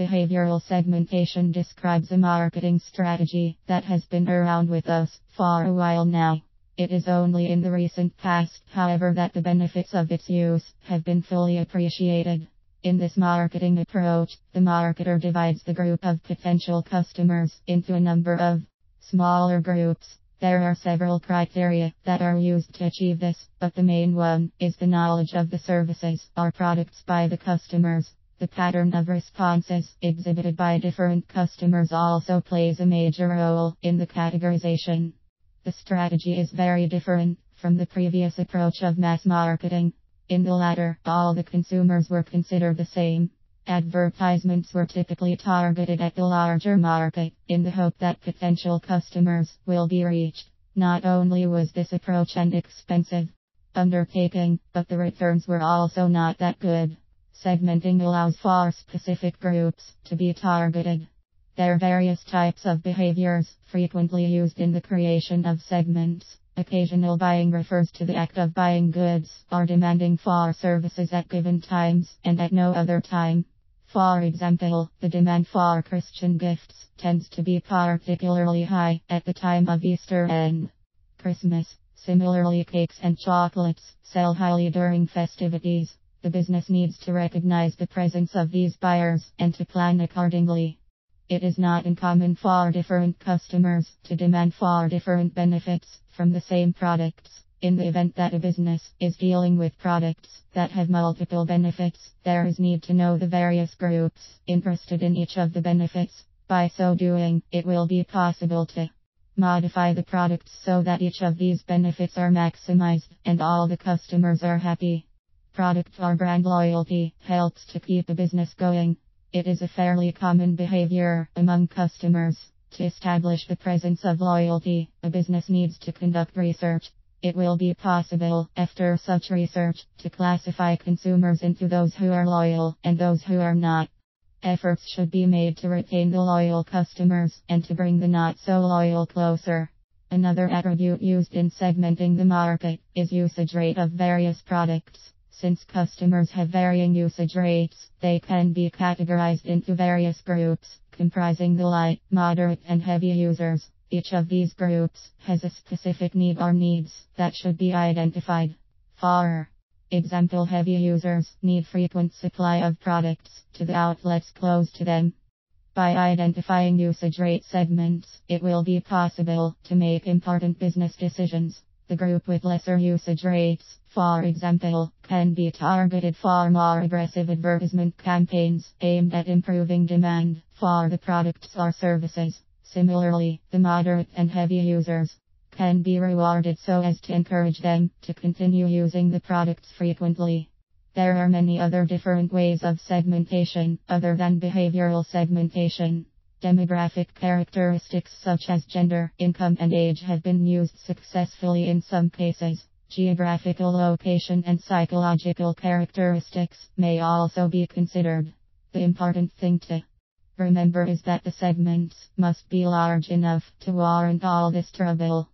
Behavioral segmentation describes a marketing strategy that has been around with us for a while now. It is only in the recent past, however, that the benefits of its use have been fully appreciated. In this marketing approach, the marketer divides the group of potential customers into a number of smaller groups. There are several criteria that are used to achieve this, but the main one is the knowledge of the services or products by the customers. The pattern of responses exhibited by different customers also plays a major role in the categorization. The strategy is very different from the previous approach of mass marketing. In the latter, all the consumers were considered the same. Advertisements were typically targeted at the larger market, in the hope that potential customers will be reached. Not only was this approach an expensive undertaking, but the returns were also not that good. Segmenting allows for specific groups to be targeted. There are various types of behaviors frequently used in the creation of segments. Occasional buying refers to the act of buying goods or demanding for services at given times and at no other time. For example, the demand for Christian gifts tends to be particularly high at the time of Easter and Christmas. Similarly, cakes and chocolates sell highly during festivities. The business needs to recognize the presence of these buyers and to plan accordingly. It is not uncommon for different customers to demand for different benefits from the same products. In the event that a business is dealing with products that have multiple benefits, there is need to know the various groups interested in each of the benefits. By so doing, it will be possible to modify the products so that each of these benefits are maximized and all the customers are happy. Product or brand loyalty helps to keep a business going. It is a fairly common behavior among customers. To establish the presence of loyalty, a business needs to conduct research. It will be possible, after such research, to classify consumers into those who are loyal and those who are not. Efforts should be made to retain the loyal customers and to bring the not so loyal closer. Another attribute used in segmenting the market is usage rate of various products. Since customers have varying usage rates, they can be categorized into various groups, comprising the light, moderate, and heavy users. Each of these groups has a specific need or needs that should be identified. For example, heavy users need frequent supply of products to the outlets close to them. By identifying usage rate segments, it will be possible to make important business decisions. The group with lesser usage rates, for example, can be targeted for more aggressive advertisement campaigns aimed at improving demand for the products or services. Similarly, the moderate and heavy users can be rewarded so as to encourage them to continue using the products frequently. There are many other different ways of segmentation other than behavioral segmentation. Demographic characteristics such as gender, income, and age have been used successfully in some cases. Geographical location and psychological characteristics may also be considered. The important thing to remember is that the segments must be large enough to warrant all this trouble.